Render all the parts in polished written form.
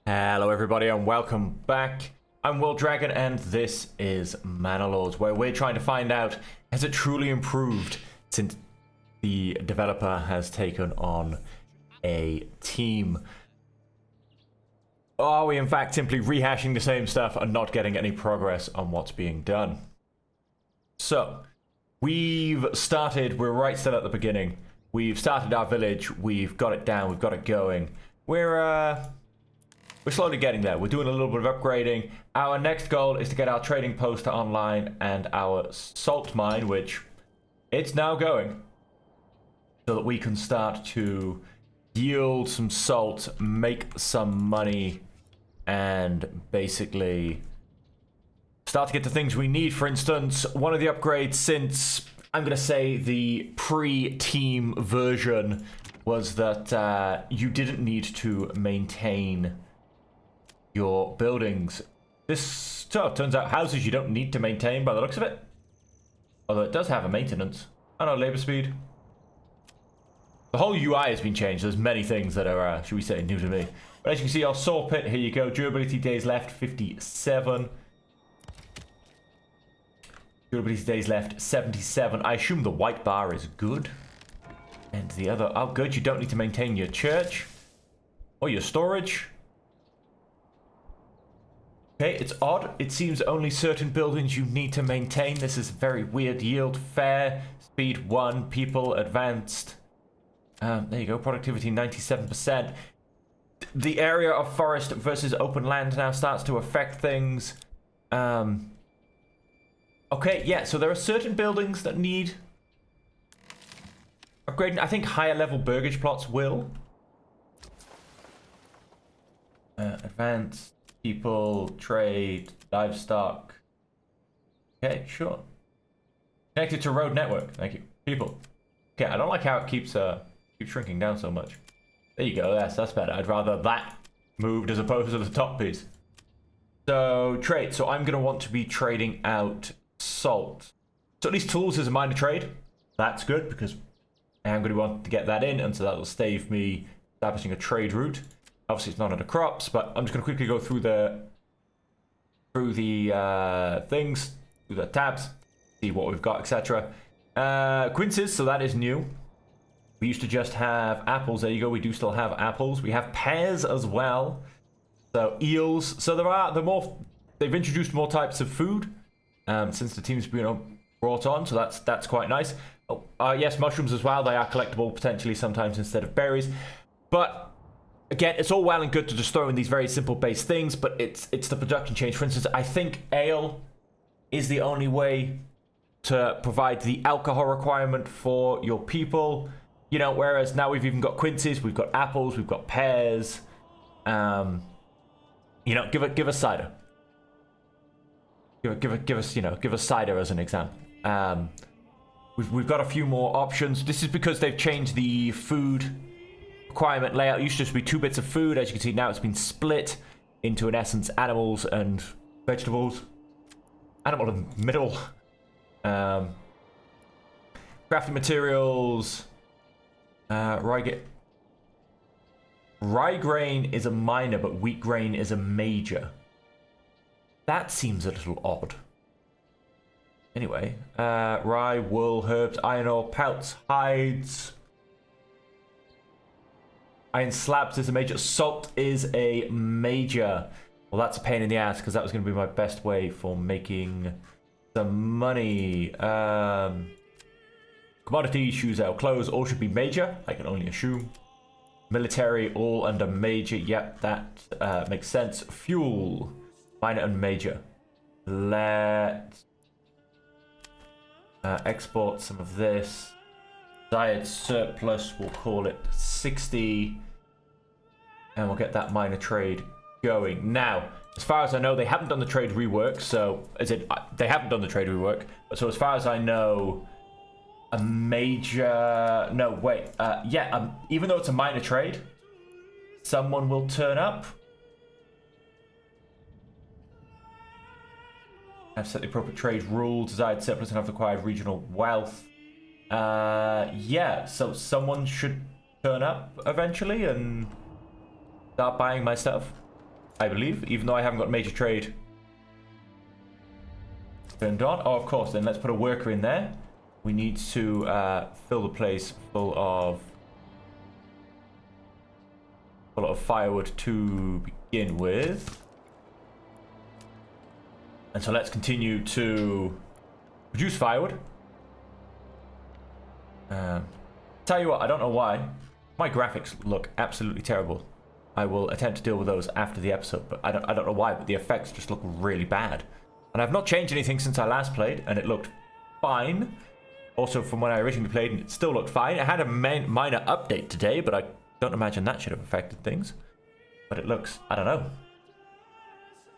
Hello everybody and welcome back. I'm Will Dragon and this is Manor Lords, where we're trying to find out, has it truly improved since the developer has taken on a team? Or are we in fact simply rehashing the same stuff and not getting any progress on what's being done? So, we're right still at the beginning. We've started our village, we've got it down, we've got it going. We're slowly getting there. We're doing a little bit of upgrading. Our next goal is to get our trading post online and our salt mine, which it's now going, so that we can start to yield some salt, make some money, and basically start to get the things we need. For instance, one of the upgrades since, I'm going to say, the pre-team version was that you didn't need to maintain your buildings. This turns out houses you don't need to maintain by the looks of it. Although it does have a maintenance. I don't know, labor speed. The whole UI has been changed. There's many things that are, should we say, new to me. But as you can see, our saw pit, here you go. Durability days left, 57. Durability days left, 77. I assume the white bar is good. And the other, oh good, you don't need to maintain your church. Or your storage. Okay, it's odd. It seems only certain buildings you need to maintain. This is very weird. Yield, fair, speed 1, people, advanced. There you go, productivity 97%. The area of forest versus open land now starts to affect things. Okay, yeah, so there are certain buildings that need upgrading. I think higher level burgage plots will. Advanced. People, trade, livestock. Okay, sure. Connected to road network. Thank you. People. Okay, I don't like how it keeps shrinking down so much. There you go. That's better. I'd rather that moved as opposed to the top piece. So trade. So I'm gonna want to be trading out salt. So at least tools is a minor trade. That's good because I'm gonna want to get that in, and so that will save me establishing a trade route. Obviously, it's not under crops, but I'm just going to quickly go through the things, through the tabs, see what we've got, etc. Quinces, so that is new. We used to just have apples. There you go. We do still have apples. We have pears as well. So eels. So they've introduced more types of food since the team's been brought on. So that's quite nice. Oh, yes, mushrooms as well. They are collectible potentially sometimes instead of berries, but. Again, it's all well and good to just throw in these very simple base things, but it's the production change. For instance, I think ale is the only way to provide the alcohol requirement for your people. You know, whereas now we've even got quinces, we've got apples, we've got pears. You know, give us cider. Give us cider as an example. We've got a few more options. This is because they've changed the food requirement layout. It used to just be 2 bits of food. As you can see now, it's been split into, in essence, animals and vegetables. Animal and middle. Crafting materials. Rye grain is a minor, but wheat grain is a major. That seems a little odd. Anyway, rye, wool, herbs, iron ore, pelts, hides. Iron slabs is a major. Salt is a major. Well, that's a pain in the ass because that was going to be my best way for making some money. Commodities, shoes, out, clothes, all should be major. I can only assume. Military, all under major. Yep, that makes sense. Fuel, minor and major. Let's export some of this. Desired surplus, we'll call it 60. And we'll get that minor trade going. Now, as far as I know, they haven't done the trade rework. So, they haven't done the trade rework. But so as far as I know, a major... No, wait. Yeah, even though it's a minor trade, someone will turn up. Have set the appropriate trade rules. Desired surplus and have acquired regional wealth. Yeah, so someone should turn up eventually and start buying my stuff. I believe, even though I haven't got major trade turned on. Oh, of course, then let's put a worker in there. We need to fill the place full of firewood to begin with. And so let's continue to produce firewood. Tell you what, I don't know why. My graphics look absolutely terrible. I will attempt to deal with those after the episode, but I don't know why, but the effects just look really bad. And I've not changed anything since I last played, and it looked fine. Also, from when I originally played, and it still looked fine. It had a minor update today, but I don't imagine that should have affected things. But it looks, I don't know.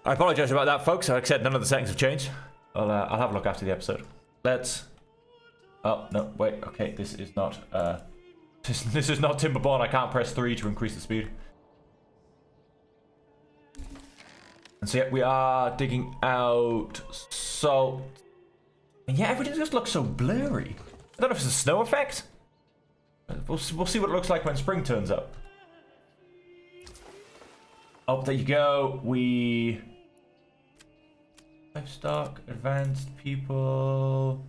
I apologize about that, folks. Like I said, none of the settings have changed. I'll have a look after the episode. Let's... Oh, no, wait. Okay, this is not... This is not Timberborn. I can't press 3 to increase the speed. And so yeah, we are digging out salt. And yeah, everything just looks so blurry. I don't know if it's a snow effect. We'll see what it looks like when spring turns up. Oh, there you go. We... Livestock, advanced people...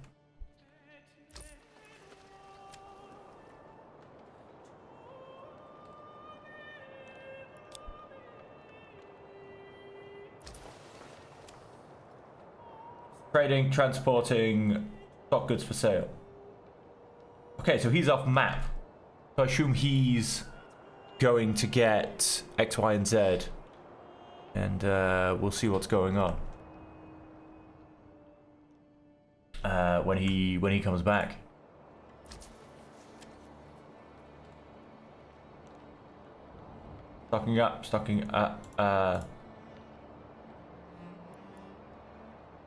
Trading, transporting, stock goods for sale. Okay, so he's off map. So I assume he's going to get X, Y, and Z. And we'll see what's going on. When he comes back. Stocking up.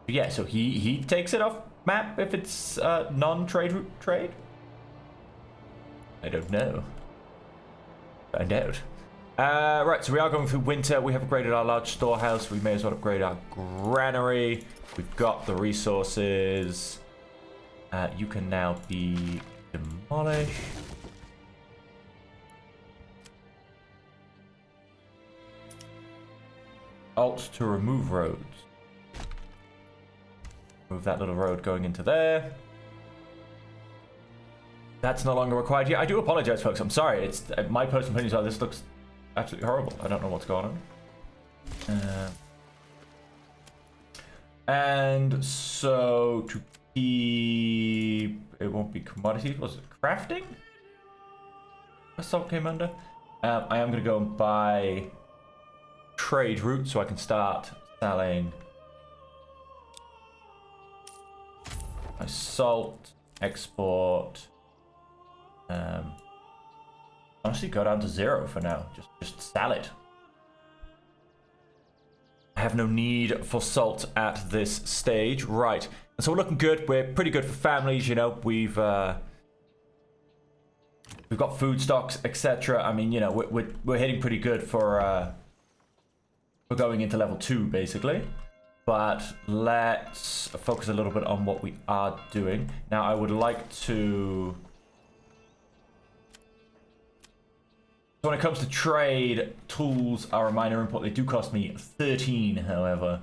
Yeah, so he takes it off map if it's non-trade route trade? I don't know. Find out. Right, so we are going through winter. We have upgraded our large storehouse. We may as well upgrade our granary. We've got the resources. You can now be demolished. Alt to remove roads. Move that little road going into there. That's no longer required. Yeah, I do apologize, folks. I'm sorry. It's my personal opinions are this looks absolutely horrible. I don't know what's going on. And so to keep, it won't be commodities. Was it crafting? Assault came under. I am going to go and buy trade route so I can start selling my salt, export. Honestly, go down to 0 for now. Just sell it. I have no need for salt at this stage. Right. And so we're looking good. We're pretty good for families, you know. We've got food stocks, etc. I mean, you know, we're hitting pretty good for going into level 2, basically. But let's focus a little bit on what we are doing. Now, I would like to... So when it comes to trade, tools are a minor input. They do cost me 13, however.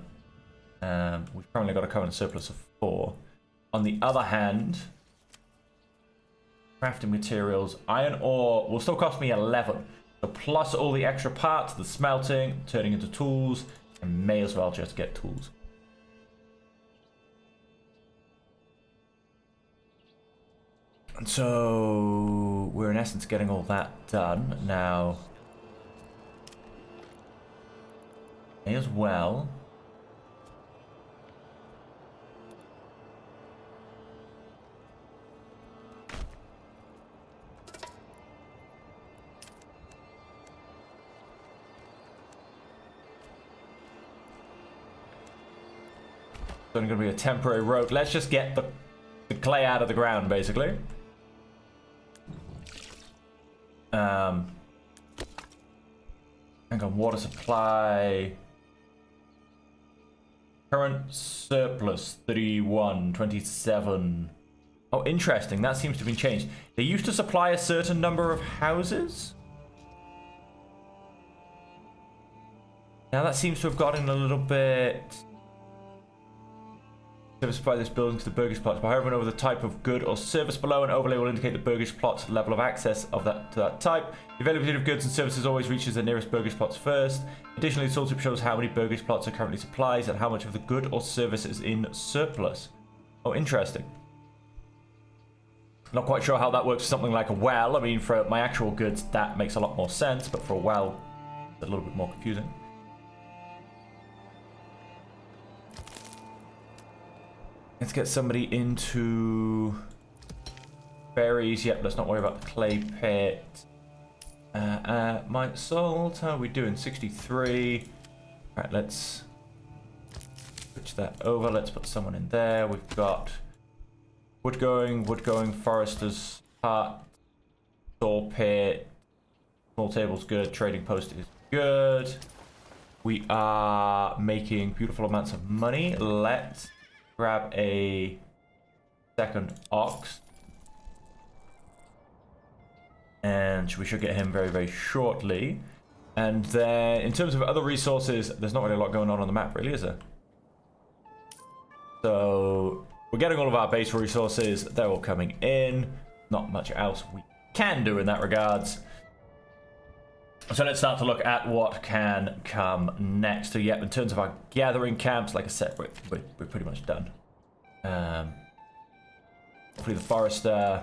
We've currently got a current surplus of 4. On the other hand, crafting materials, iron ore will still cost me 11. So plus all the extra parts, the smelting, turning into tools, I may as well just get tools. And so we're in essence getting all that done. Now, may as well. It's only going to be a temporary road. Let's just get the clay out of the ground, basically. Hang on, water supply. Current surplus 3127. Oh, interesting. That seems to have been changed. They used to supply a certain number of houses. Now that seems to have gotten a little bit... Service supply this building to the burgish plots. By hovering over the type of good or service below, an overlay will indicate the burgish plot's level of access of to that type. The availability of goods and services always reaches the nearest burgish plots first. Additionally, the tooltip shows how many burgish plots are currently supplied and how much of the good or service is in surplus. Oh, interesting. Not quite sure how that works for something like a well. I mean, for my actual goods, that makes a lot more sense, but for a well, it's a little bit more confusing. Let's get somebody into berries. Yep, let's not worry about the clay pit. Mine salt, how are we doing? 63. Alright, let's switch that over. Let's put someone in there. We've got wood going, forester's hut, saw pit, small table's good, trading post is good. We are making beautiful amounts of money. Let's grab a second ox. And we should get him very, very shortly. And then, in terms of other resources, there's not really a lot going on the map, really, is there? So, we're getting all of our base resources. They're all coming in. Not much else we can do in that regards. So let's start to look at what can come next. So yeah, in terms of our gathering camps, like I said, we're pretty much done. Hopefully the forester.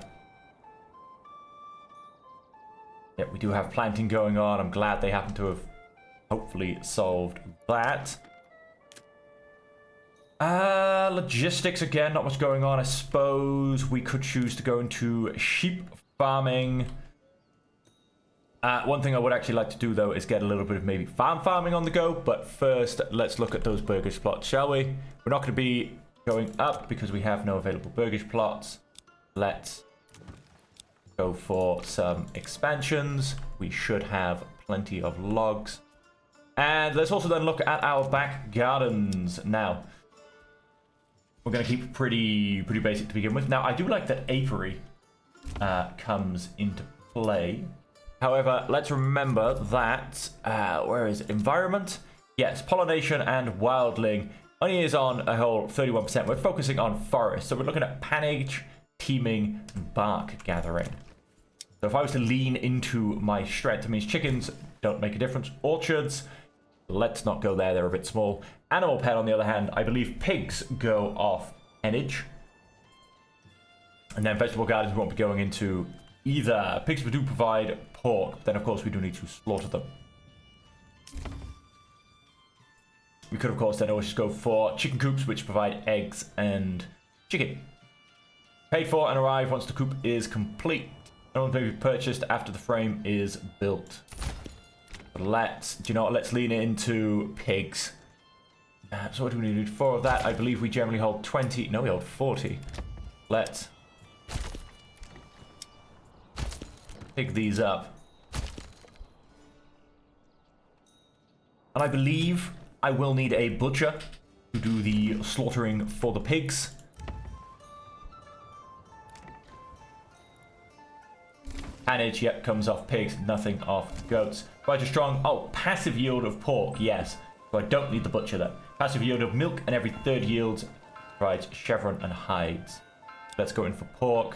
Yeah, we do have planting going on. I'm glad they happen to have hopefully solved that. Logistics again, not much going on. I suppose we could choose to go into sheep farming. One thing I would actually like to do, though, is get a little bit of maybe farming on the go. But first, let's look at those burgish plots, shall we? We're not going to be going up because we have no available burgish plots. Let's go for some expansions. We should have plenty of logs. And let's also then look at our back gardens. Now, we're going to keep pretty basic to begin with. Now, I do like that apiary comes into play. However, let's remember that, where is it? Environment? Yes, pollination and wildling only is on a whole 31%. We're focusing on forest. So we're looking at panage, teaming, and bark gathering. So if I was to lean into my strength, it means chickens don't make a difference. Orchards, let's not go there. They're a bit small. Animal pet, on the other hand, I believe pigs go off henage. And then vegetable gardens we won't be going into either. Pigs do provide pork, then of course we do need to slaughter them. We could of course then always just go for chicken coops, which provide eggs and chicken. Paid for and arrive once the coop is complete. No one may be purchased after the frame is built. But let's lean into pigs. So what do we need? 4 of that. I believe we generally hold 20. No, we hold 40. Let's pick these up. And I believe I will need a butcher to do the slaughtering for the pigs. Panage, yep, comes off pigs, nothing off goats. Quite a strong, passive yield of pork, yes. So I don't need the butcher then. Passive yield of milk, and every third yield provides chevron and hides. Let's go in for pork.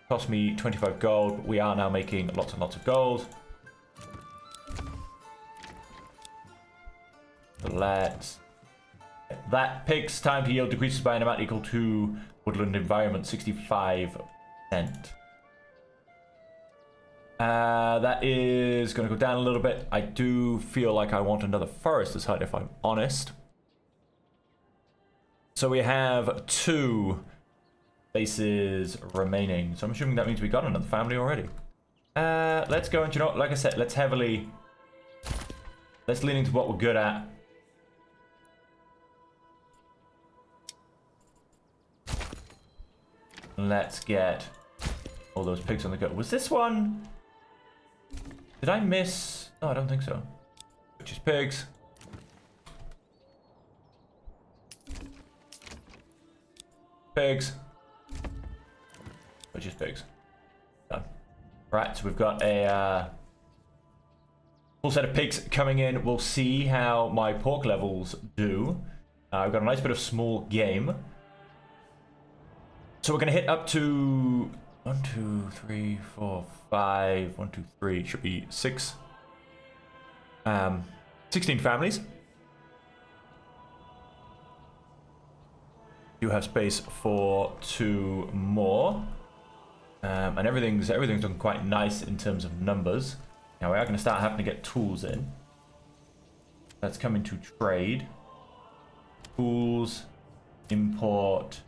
Cost me 25 gold, but we are now making lots and lots of gold. So let's... That pig's time to yield decreases by an amount equal to woodland environment, 65%. That is going to go down a little bit. I do feel like I want another forester's hut, if I'm honest. So we have 2 bases remaining. So I'm assuming that means we got another family already. Let's go and, you know what, like I said, let's lean into what we're good at. Let's get all those pigs on the go. Was this one? Did I miss? No, I don't think so. Which is pigs. Pigs. Which is pigs. Done. Right, so we've got a Full set of pigs coming in. We'll see how my pork levels do. I've got a nice bit of small game. So we're going to hit up to 1, 2, 3, 4, 5. 1, 2, 3. Should be 6. 16 families. You have space for 2 more. And everything's looking quite nice in terms of numbers. Now we are going to start having to get tools in. Let's come into trade. Tools, import.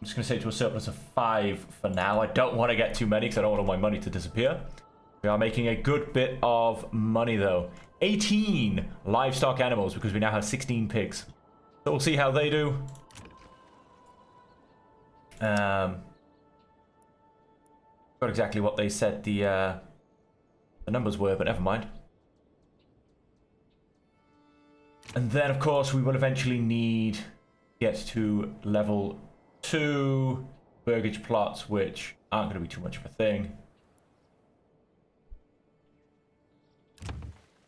I'm just going to say to a surplus of 5 for now. I don't want to get too many because I don't want all my money to disappear. We are making a good bit of money though. 18 livestock animals because we now have 16 pigs. So we'll see how they do. Not exactly what they said the numbers were, but never mind. And then, of course, we will eventually need to get to level 2 burgage plots, which aren't going to be too much of a thing.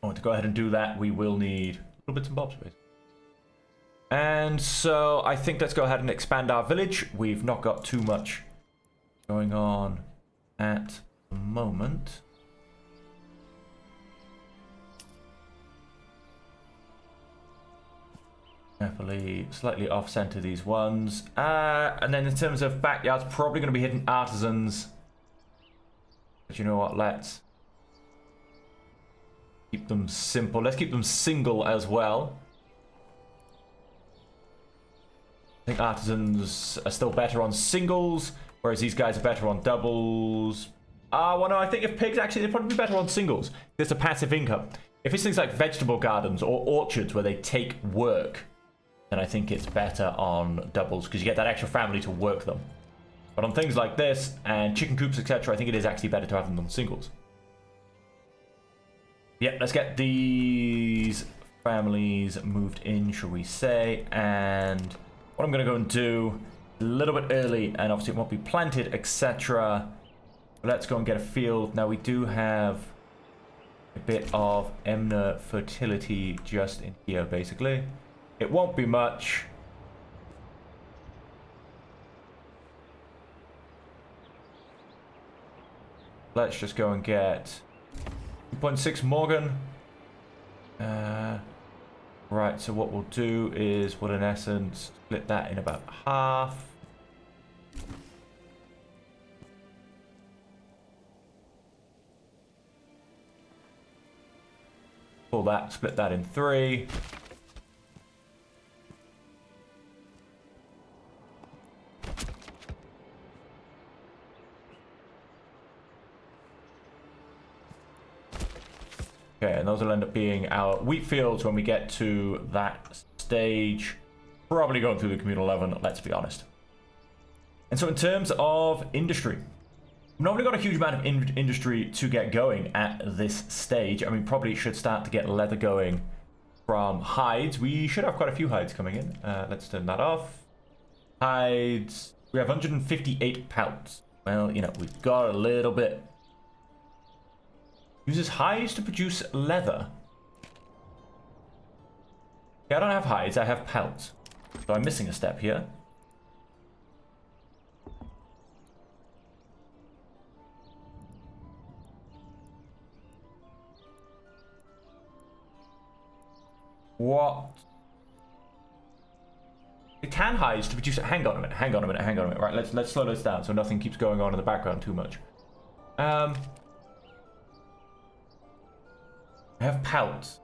Oh, to go ahead and do that, we will need little bits and bobs, basically. And so I think let's go ahead and expand our village. We've not got too much going on at the moment. Carefully, slightly off-center these ones. And then in terms of backyards, probably going to be hitting artisans. But you know what, let's keep them simple. Let's keep them single as well. I think artisans are still better on singles, whereas these guys are better on doubles. Well, no, I think if pigs, actually, they'd probably be better on singles. There's a passive income. If it's things like vegetable gardens or orchards where they take work, then I think it's better on doubles because you get that extra family to work them. But on things like this and chicken coops, etc., I think it is actually better to have them on singles. Yeah, let's get these families moved in, shall we say. And what I'm going to go and do a little bit early, and obviously it won't be planted, etc. Let's go and get a field. Now we do have a bit of Emner fertility just in here, basically. It won't be much. Let's just go and get 2.6 Morgan. Right, so what we'll do is we'll in essence split that in about half. Pull that, split that in 3. Okay, and those will end up being our wheat fields when we get to that stage. Probably going through the communal 11, let's be honest. And so in terms of industry, we've not really got a huge amount of industry to get going at this stage. I mean, probably should start to get leather going from hides. We should have quite a few hides coming in. Let's turn that off. Hides. We have 158 pelts. Well, you know, we've got a little bit. Uses hides to produce leather. Okay, I don't have hides, I have pelts. So I'm missing a step here. What? It can hides to produce. Hang on a minute. Hang on a minute. Hang on a minute. Right, let's slow this down so nothing keeps going on in the background too much. I have pelts.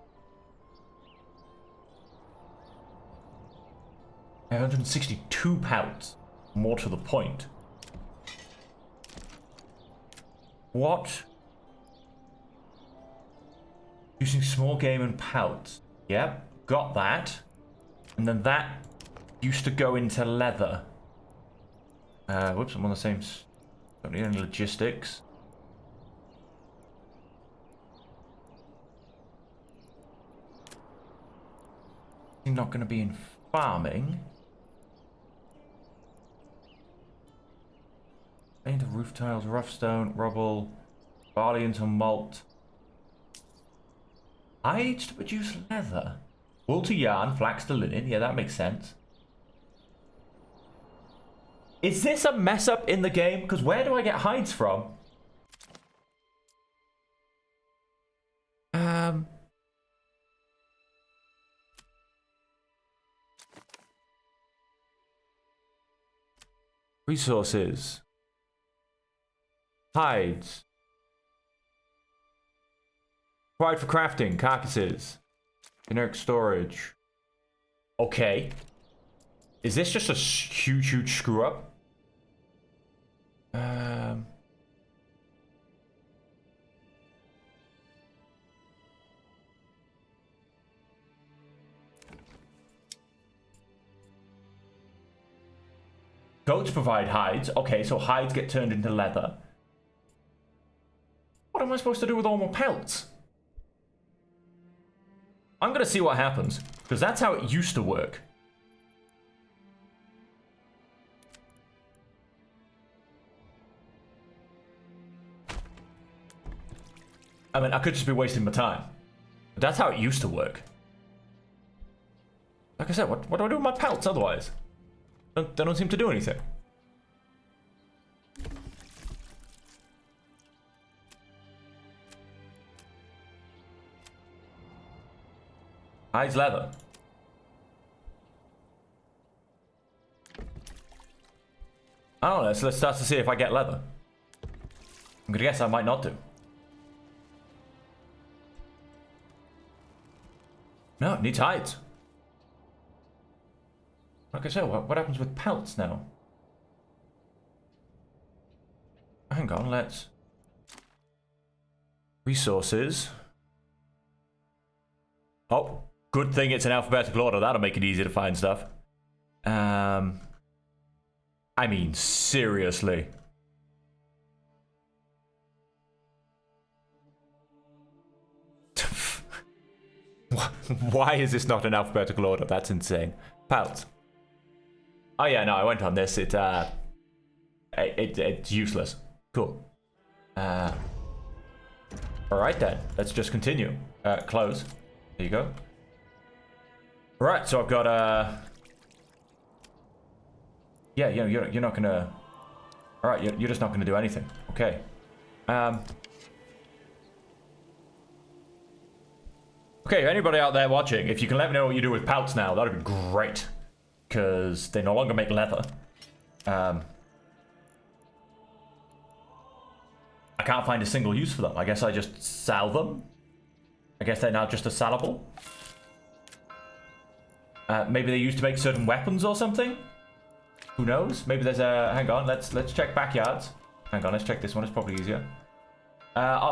I have 162 pelts. More to the point. What? Using small game and pelts. Yep, got that. And then that used to go into leather. Whoops, I'm on the same. Don't need any logistics. Not going to be in farming. Into roof tiles, rough stone, rubble, barley into malt. Hides to produce leather. Wool to yarn, flax to linen. Yeah, that makes sense. Is this a mess up in the game? Because where do I get hides from? Resources. Hides. Required for crafting. Carcasses. Generic storage. Okay. Is this just a huge, huge screw up? Goats provide hides. Okay, so hides get turned into leather. What am I supposed to do with all my pelts? I'm gonna see what happens, because that's how it used to work. I mean, I could just be wasting my time. But that's how it used to work. Like I said, what do I do with my pelts otherwise? They don't seem to do anything. Hides leather. I don't know, so let's start to see if I get leather. I'm gonna guess I might not do. No, it needs hides. Like I said, what happens with pelts now? Hang on, let's... Resources. Oh, good thing it's in alphabetical order. That'll make it easy to find stuff. I mean, seriously. Why is this not in alphabetical order? That's insane. Pelts. Oh yeah, no, I went on this. It's useless. Cool. All right then. Let's just continue. Close. There you go. All right, so I've got yeah, you're not gonna. All right, you're just not gonna do anything. Okay. Okay, anybody out there watching, if you can let me know what you do with pelts now, that'd be great. Because they no longer make leather. I can't find a single use for them. I guess I just sell them. I guess they're now just a sellable. Maybe they used to make certain weapons or something. Who knows? Maybe there's a... Hang on, let's check backyards. Hang on, let's check this one. It's probably easier.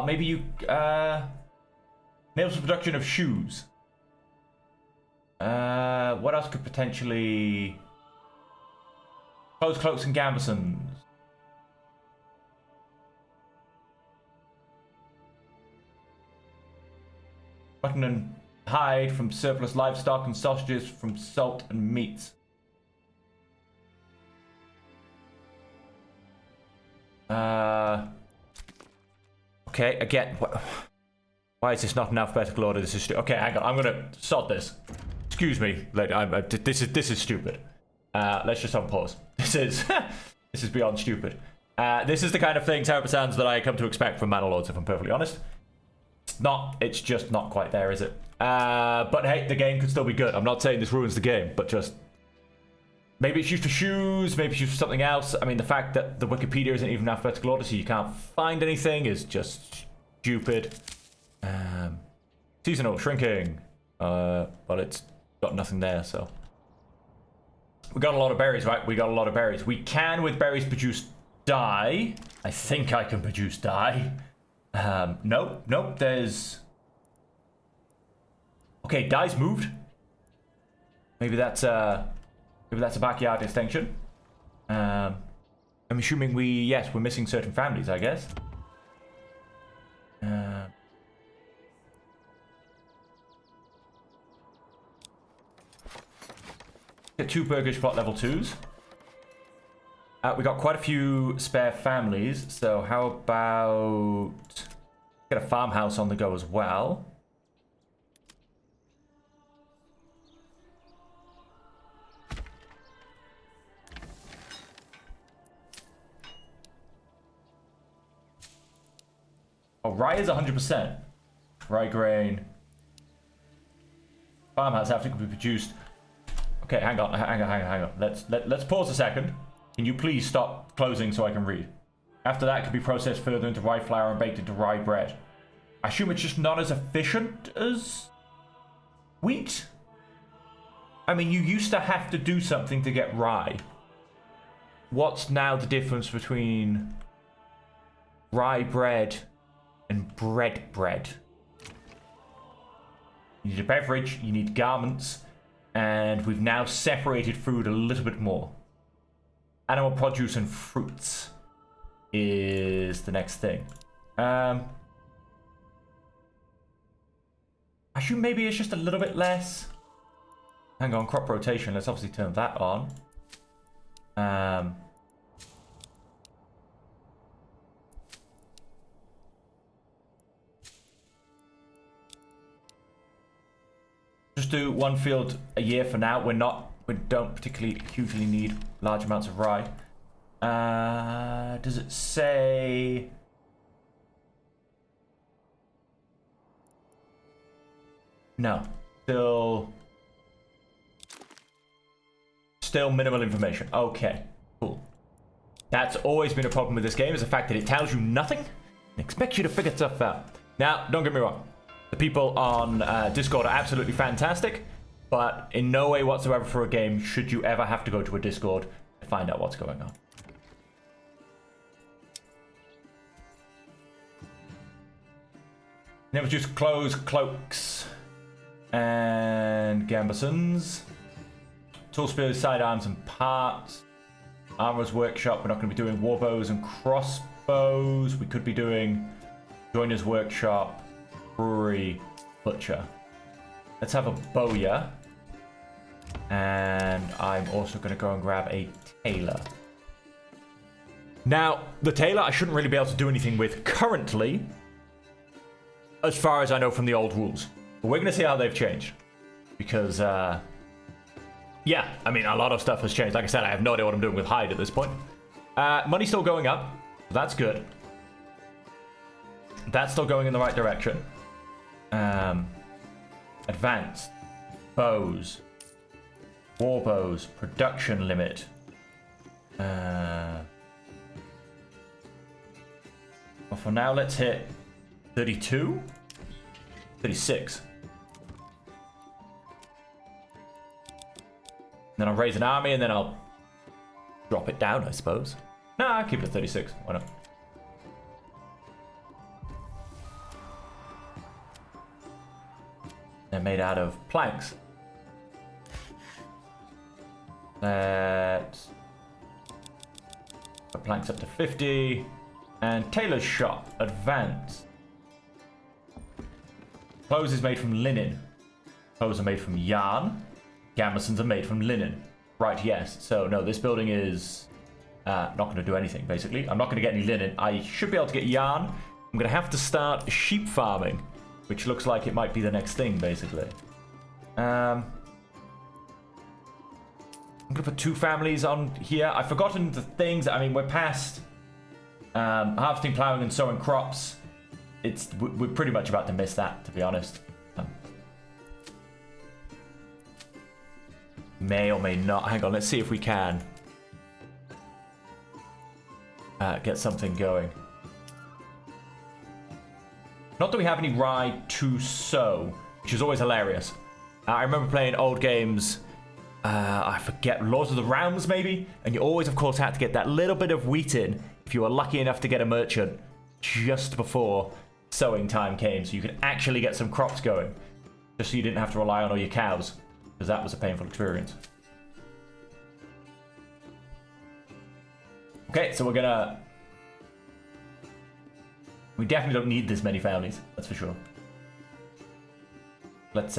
Maybe you... Nails for production of shoes. What else could potentially... Clothes, cloaks, and gambesons. Mutton and hide from surplus livestock and sausages from salt and meat. Okay, again... Why is this not in alphabetical order? This is okay. Hang on, I'm gonna sort this. Excuse me, this is stupid. Let's just unpause. This is beyond stupid. This is the kind of thing, terrible sounds, that I come to expect from Manor Lords, if I'm perfectly honest. It's just not quite there, is it? But hey, the game could still be good. I'm not saying this ruins the game, but just maybe it's used for shoes, maybe it's used for something else. I mean, the fact that the Wikipedia isn't even in alphabetical order, so you can't find anything, is just stupid. Seasonal shrinking, but it's got nothing there, so we got a lot of berries, right? We got a lot of berries. We can, with berries, produce dye. I think I can produce dye. Nope. There's okay. Dye's moved. Maybe that's a backyard extension. I'm assuming we're missing certain families, I guess. Get 2 burgage plot level 2s. We got quite a few spare families, so how about get a farmhouse on the go as well? Oh, rye is 100%. Rye grain. Farmhouse have to be produced. Okay, hang on. Let's pause a second. Can you please stop closing so I can read? After that, it can be processed further into rye flour and baked into rye bread. I assume it's just not as efficient as wheat? I mean, you used to have to do something to get rye. What's now the difference between rye bread and bread? You need a beverage, you need garments, and we've now separated food a little bit more. Animal produce and fruits is the next thing. I assume maybe it's just a little bit less. Hang on, crop rotation. Let's obviously turn that on. Just do one field a year for now. We don't particularly hugely need large amounts of rye. Does it say? No. Still minimal information. Okay, cool. That's always been a problem with this game, is the fact that it tells you nothing and expects you to figure stuff out. Now, don't get me wrong. The people on Discord are absolutely fantastic, but in no way whatsoever for a game should you ever have to go to a Discord to find out what's going on. Never just clothes, cloaks, and gambesons. Tool spears, sidearms, and parts. Armorer's workshop. We're not going to be doing warbows and crossbows. We could be doing joiner's workshop, brewery, butcher. Let's have a bowyer. And I'm also going to go and grab a tailor. Now, the tailor I shouldn't really be able to do anything with currently, as far as I know from the old rules. But we're going to see how they've changed. Because, yeah, I mean, a lot of stuff has changed. Like I said, I have no idea what I'm doing with hide at this point. Money's still going up. That's good. That's still going in the right direction. Advanced. Bows. War bows. Production limit. Well, for now, let's hit 32? 36. Then I'll raise an army and then I'll drop it down, I suppose. No, I'll keep it at 36. Why not? They're made out of planks. Let's put planks up to 50. And tailor's shop, advanced. Clothes is made from linen. Clothes are made from yarn. Gambesons are made from linen. Right, yes. So, no, this building is not going to do anything, basically. I'm not going to get any linen. I should be able to get yarn. I'm going to have to start sheep farming, which looks like it might be the next thing, basically. I'm going to put 2 families on here. I've forgotten the things. I mean, we're past harvesting, plowing, and sowing crops. We're pretty much about to miss that, to be honest. May or may not. Hang on, let's see if we can get something going. Not that we have any rye to sow, which is always hilarious. I remember playing old games, I forget, Lords of the Realms maybe? And you always, of course, had to get that little bit of wheat in if you were lucky enough to get a merchant just before sowing time came, so you could actually get some crops going, just so you didn't have to rely on all your cows, because that was a painful experience. Okay, so we're gonna... We definitely don't need this many families, that's for sure. Let's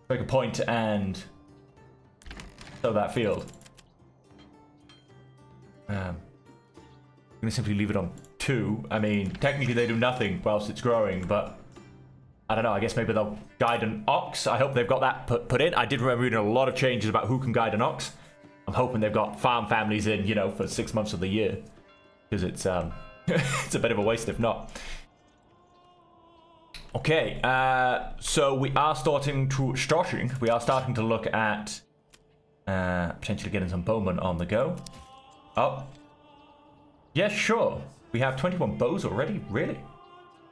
make a point and sow that field. I'm gonna simply leave it on 2. I mean, technically they do nothing whilst it's growing, but I don't know, I guess maybe they'll guide an ox. I hope they've got that put in. I did remember reading a lot of changes about who can guide an ox. I'm hoping they've got farm families in, you know, for 6 months of the year. Because it's, It's a bit of a waste if not. Okay, so we are starting to look at potentially getting some bowmen on the go. Oh. Yeah, sure. We have 21 bows already? Really?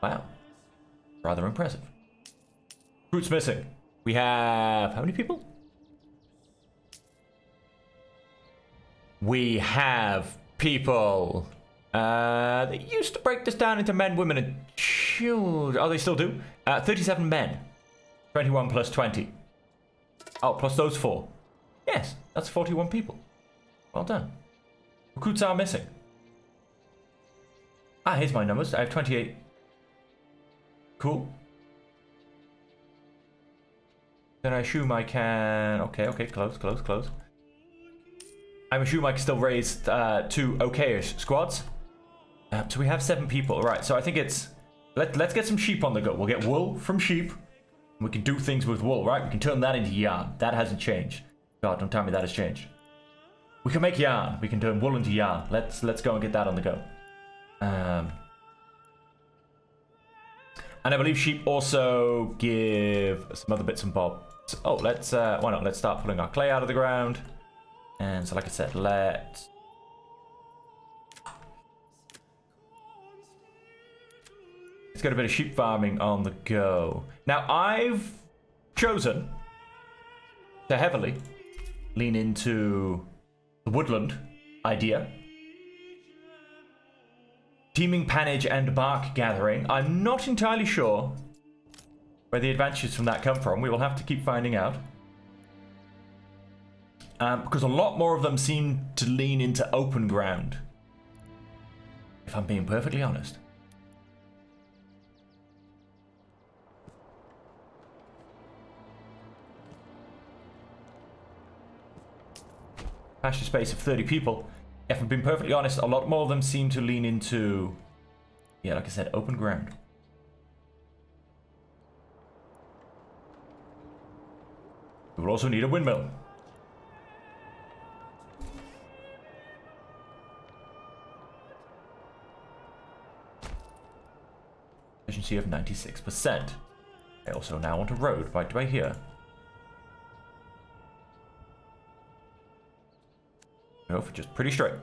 Wow. Rather impressive. Fruits missing. We have... how many people? We have people. They used to break this down into men, women, and children. Oh, they still do? 37 men. 21 plus 20. Oh, plus those 4. Yes, that's 41 people. Well done. Recruits are missing. Ah, here's my numbers. I have 28. Cool. Then I assume I can... Okay, close. I assume I can still raise 2 okay-ish squads. So we have 7 people. Right, so I think it's... Let's get some sheep on the go. We'll get wool from sheep. We can do things with wool, right? We can turn that into yarn. That hasn't changed. God, don't tell me that has changed. We can make yarn. We can turn wool into yarn. Let's go and get that on the go. And I believe sheep also give some other bits and bobs. Oh, let's why not? Let's start pulling our clay out of the ground. And so, like I said, let's get a bit of sheep farming on the go. Now, I've chosen to heavily lean into the woodland idea. Teeming panage and bark gathering. I'm not entirely sure where the advantages from that come from. We will have to keep finding out. Because a lot more of them seem to lean into open ground. If I'm being perfectly honest. Pasture space of 30 people. If I'm being perfectly honest, a lot more of them seem to lean into, yeah, like I said, open ground. We will also need a windmill. Efficiency of 96%. I also now want a road right by here. Go for just pretty straight.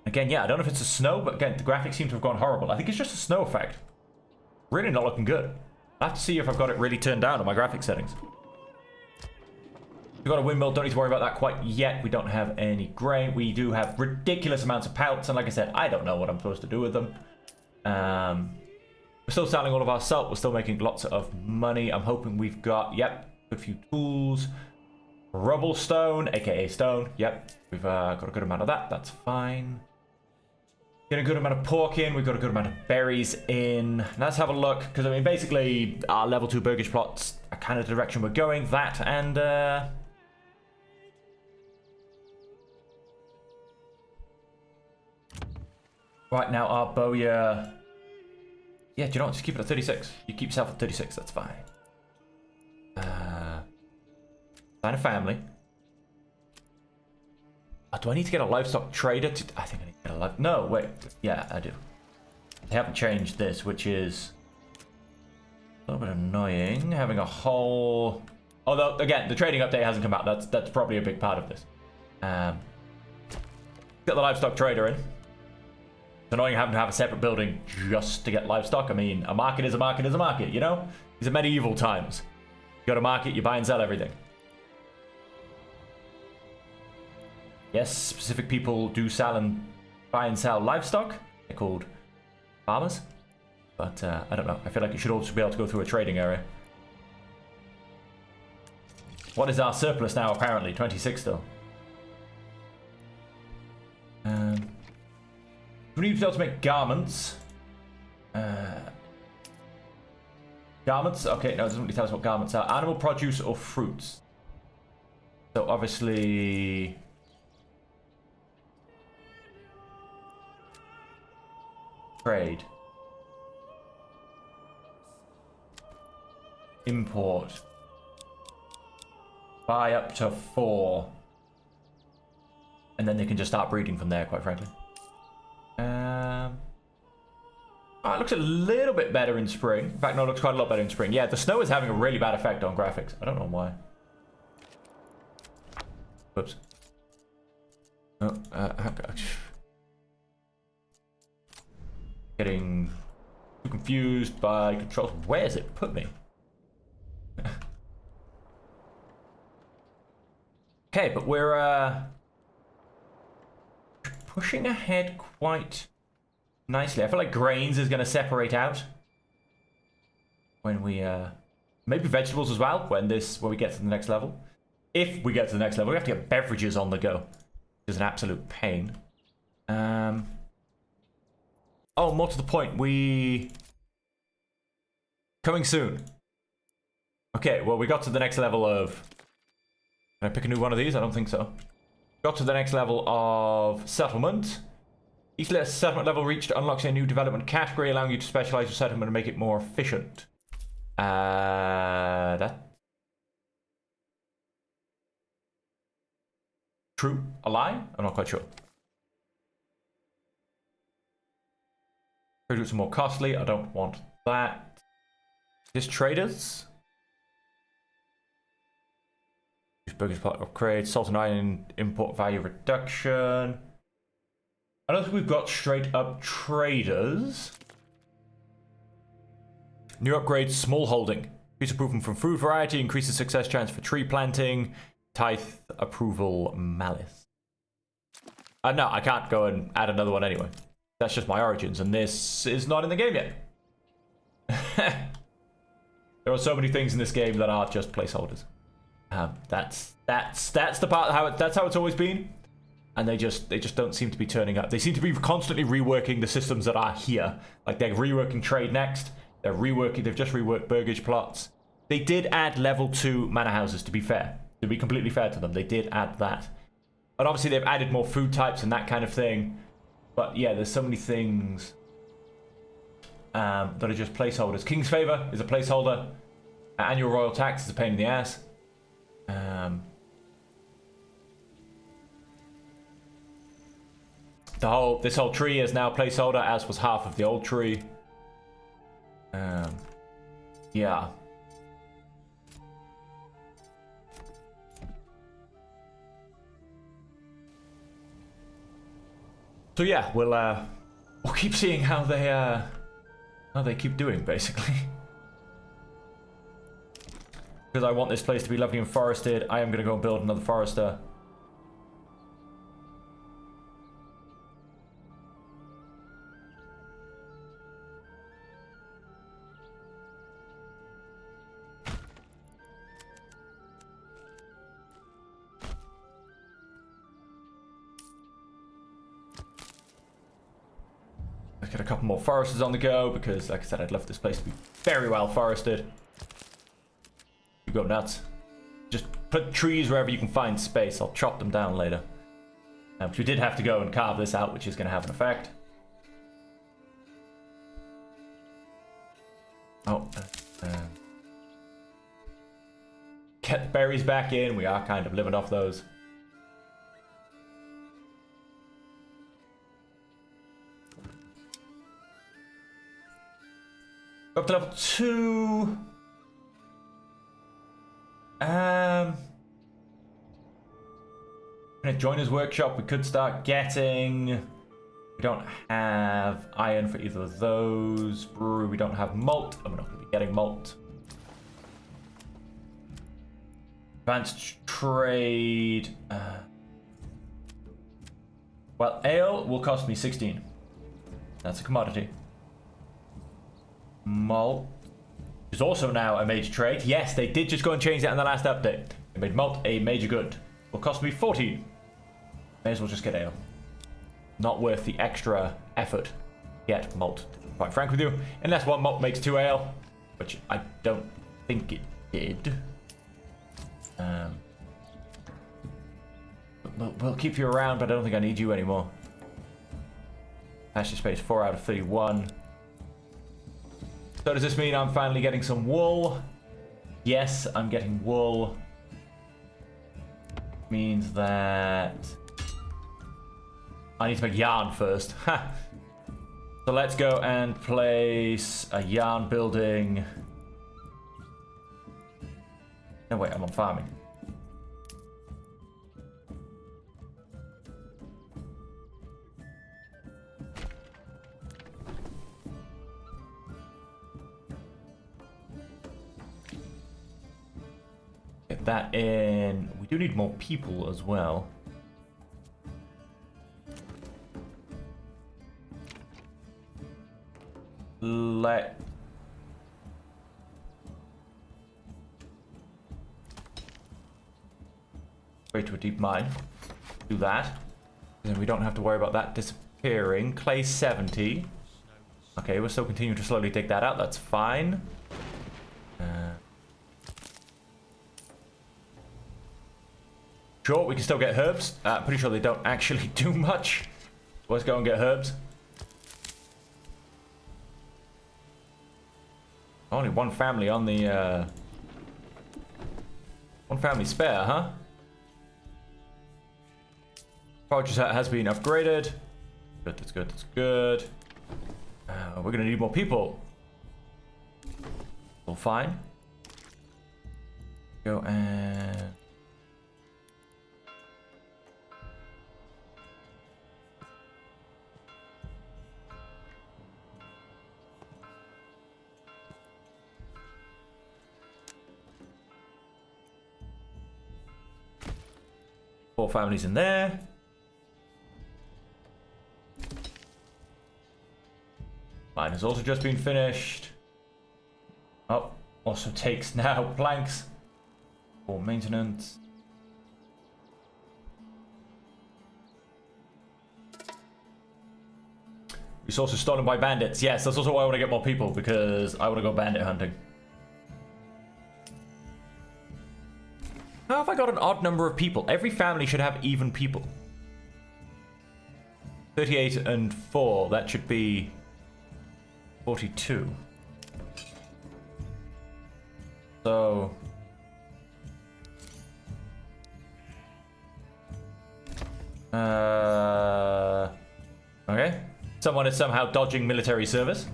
Again, yeah, I don't know if it's the snow, but again, the graphics seem to have gone horrible. I think it's just a snow effect. Really not looking good. I have to see if I've got it really turned down on my graphic settings. We've got a windmill, don't need to worry about that quite yet. We don't have any grain. We do have ridiculous amounts of pelts, and like I said, I don't know what I'm supposed to do with them. We're still selling all of our salt. We're still making lots of money. I'm hoping we've got, yep, a few tools. Rubble stone, aka stone. Yep, we've got a good amount of that. That's fine. Get a good amount of pork in. We've got a good amount of berries in. Let's have a look, because I mean, basically, our level 2 burgish plots are kind of the direction we're going. That and right now, our bowyer. Yeah, do you know what? Just keep it at 36. You keep yourself at 36. That's fine. Sign a family. Oh, do I need to get a livestock trader? I think I need to get a no, wait. Yeah, I do. They haven't changed this, which is a little bit annoying. Having a whole... Although, again, the trading update hasn't come out. That's probably a big part of this. Get the livestock trader in. It's annoying having to have a separate building just to get livestock. I mean, a market is a market is a market, you know? These are medieval times. You go to market, you buy and sell everything. Yes, specific people do buy and sell livestock. They're called farmers. But I don't know. I feel like you should also be able to go through a trading area. What is our surplus now, apparently? 26 still. We need to be able to make garments. Garments? Okay, no, it doesn't really tell us what garments are. Animal produce or fruits. So obviously... Trade. Import. Buy up to 4. And then they can just start breeding from there, quite frankly. Oh, it looks a little bit better in spring. In fact, no, it looks quite a lot better in spring. Yeah, the snow is having a really bad effect on graphics. I don't know why. Whoops. Oh, getting too confused by controls. Where has it put me? Okay, but we're pushing ahead quite nicely. I feel like grains is going to separate out when we maybe vegetables as well when we get to the next level. If we get to the next level, we have to get beverages on the go, which is an absolute pain. Oh, more to the point, coming soon. Okay, well, we got to the next level of... Can I pick a new one of these? I don't think so. Got to the next level of settlement. Each settlement level reached unlocks a new development category, allowing you to specialize your settlement and make it more efficient. That... True? A lie? I'm not quite sure. Traders are more costly. I don't want that. This traders? Burgers part upgrade. Salt and iron import value reduction. I don't think we've got straight up traders. New upgrade, small holding. Increase approval from food variety, increases success chance for tree planting, tithe approval malice. No, I can't go and add another one anyway. That's just my origins, and this is not in the game yet. There are so many things in this game that are just placeholders. That's the part that's how it's always been. And they just don't seem to be turning up. They seem to be constantly reworking the systems that are here. Like they're reworking trade next. They've just reworked burgage plots. They did add level 2 manor houses, to be fair. To be completely fair to them, they did add that. And obviously they've added more food types and that kind of thing. But yeah, there's so many things that are just placeholders. King's Favor is a placeholder. Annual royal tax is a pain in the ass. This whole tree is now a placeholder, as was half of the old tree. Yeah. So yeah, we'll keep seeing how they keep doing, basically. Because I want this place to be lovely and forested, I am going to go and build another forester. Let's get a couple more foresters on the go, because like I said, I'd love this place to be very well forested. You go nuts. Just put trees wherever you can find space. I'll chop them down later. Which we did have to go and carve this out, which is going to have an effect. Oh. Get the berries back in. We are kind of living off those. Up to level 2. In a joiner's workshop, we could start getting... We don't have iron for either of those. Brewery, we don't have malt, and we're not going to be getting malt. Advanced trade... Well, ale will cost me 16. That's a commodity. Malt is also now a major trade. Yes, they did just go and change that in the last update. They made malt a major good. Will cost me 14. May as well just get ale. Not worth the extra effort. Get malt, to be quite frank with you. Unless one malt makes 2 ale, which I don't think it did. We'll keep you around, but I don't think I need you anymore. Pasture space 4 out of 31. So does this mean I'm finally getting some wool? Yes, I'm getting wool. Means that I need to make yarn first. Ha! So let's go and place a yarn building. No, wait, I'm on farming. Get that in. We do need more people as well. Let go to a deep mine. Do that. Then we don't have to worry about that disappearing. Clay 70. Okay, we'll still continue to slowly dig that out. That's fine. Sure, we can still get herbs. Pretty sure they don't actually do much. Let's go and get herbs. Only one family on the, one family spare, huh? Produce has been upgraded. Good, that's good, that's good. We're gonna need more people. All fine. Go and... Four families in there. Mine has also just been finished. Oh, also takes now planks for maintenance. Resources stolen by bandits. Yes, that's also why I want to get more people, because I want to go bandit hunting. How have I got an odd number of people? Every family should have even people. 38 and 4, that should be 42. So... Okay. Someone is somehow dodging military service.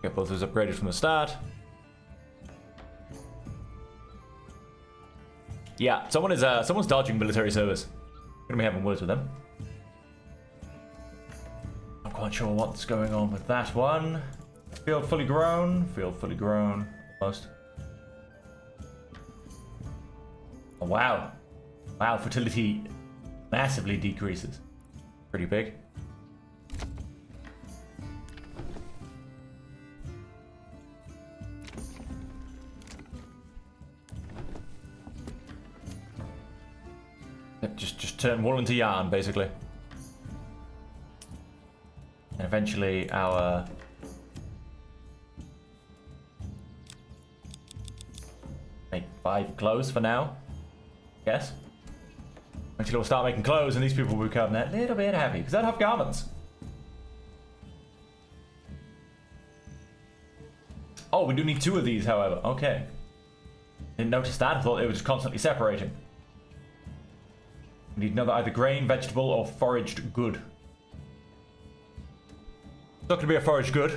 Get both those upgraded from the start. Yeah, someone's dodging military service. Gonna be having words with them. Not quite sure what's going on with that one. Field fully grown. Field fully grown. Almost. Oh, wow. Wow, fertility massively decreases. Pretty big. Just turn wool into yarn, basically. And eventually our... Make 5 clothes for now. Yes. Eventually we'll start making clothes and these people will become a little bit happy, because they don't have garments. Oh, we do need 2 of these, however. Okay. Didn't notice that. I thought they were just constantly separating. We need another either grain, vegetable, or foraged good. It's not going to be a foraged good.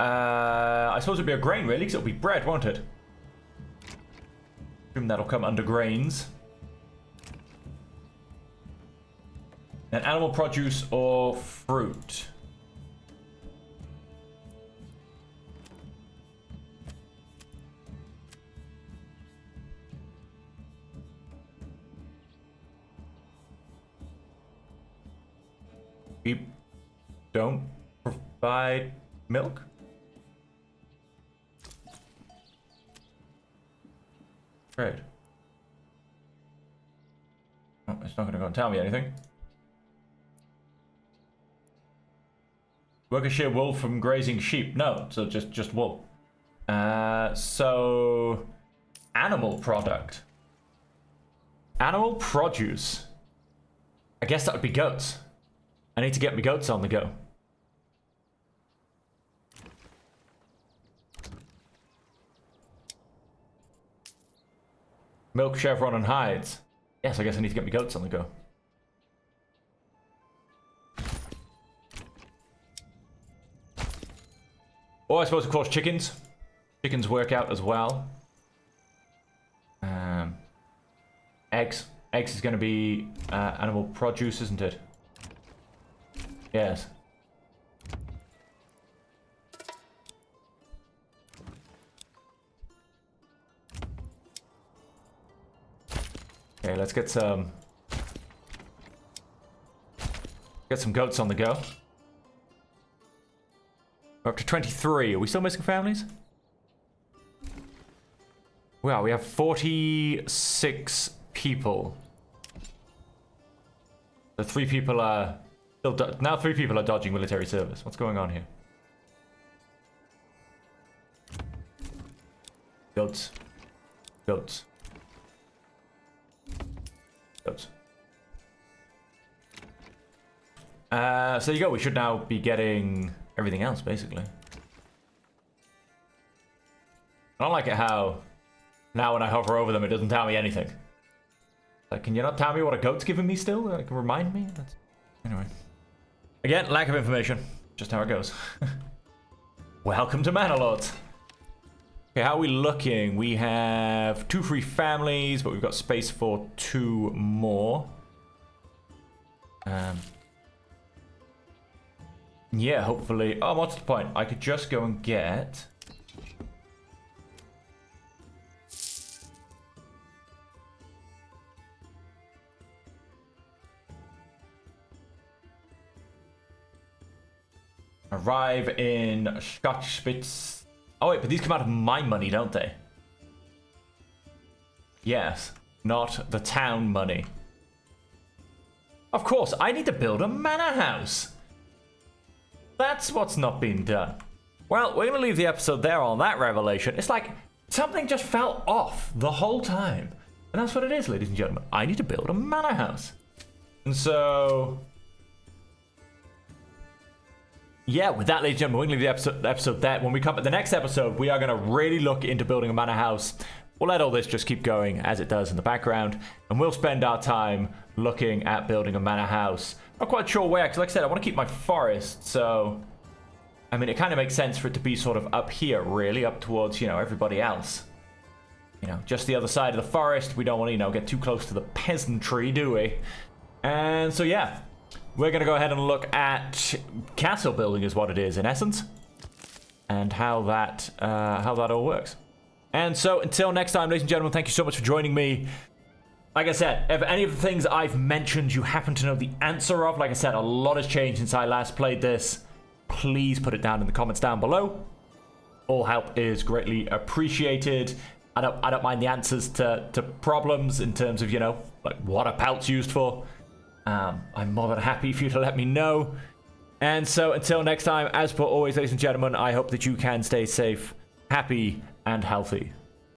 I suppose it'll be a grain, really, because it'll be bread, won't it? Assume that'll come under grains. And animal produce or fruit. We don't provide milk? Great. Oh, it's not going to go and tell me anything. Workers shear wool from grazing sheep. No, so just wool. So animal product. Animal produce. I guess that would be goats. I need to get my goats on the go. Milk, chevron, and hides. Yes, I guess I need to get my goats on the go. Or I suppose, of course, chickens. Chickens work out as well. Eggs. Eggs is going to be animal produce, isn't it? Yes. Okay, let's get some goats on the go. We're up to 23. Are we still missing families? Wow, we have 46 people. The 3 people are still now 3 people are dodging military service. What's going on here? Goats. Goats. Goats. So there you go. We should now be getting everything else, basically. I don't like it how now when I hover over them, it doesn't tell me anything. Like, can you not tell me what a goat's giving me still? Like, remind me? Anyway. Again, lack of information. Just how it goes. Welcome to Manor Lords. Okay, how are we looking? We have 2 free families, but we've got space for 2 more. Yeah, hopefully. Oh, what's the point? I could just go and get... Arrive in Scotch Spitz. Oh wait, but these come out of my money, don't they? Yes, not the town money. Of course, I need to build a manor house. That's what's not being done. Well, we're going to leave the episode there on that revelation. It's like something just fell off the whole time. And that's what it is, ladies and gentlemen. I need to build a manor house. And so... yeah, with that, ladies and gentlemen, we're going to leave the episode there. When we come to the next episode, we are going to really look into building a manor house. We'll let all this just keep going as it does in the background. And we'll spend our time looking at building a manor house. Not quite sure where, because like I said, I want to keep my forest. So, I mean, it kind of makes sense for it to be sort of up here, really, up towards, you know, everybody else. You know, just the other side of the forest. We don't want to, you know, get too close to the peasantry, do we? And so, yeah. We're going to go ahead and look at castle building is what it is in essence. And how that all works. And so until next time, ladies and gentlemen, thank you so much for joining me. Like I said, if any of the things I've mentioned you happen to know the answer of, like I said, a lot has changed since I last played this. Please put it down in the comments down below. All help is greatly appreciated. I don't mind the answers to problems in terms of, you know, like what are pelts used for. I'm more than happy for you to let me know. And so until next time, as per always, ladies and gentlemen, I hope that you can stay safe, happy, and healthy.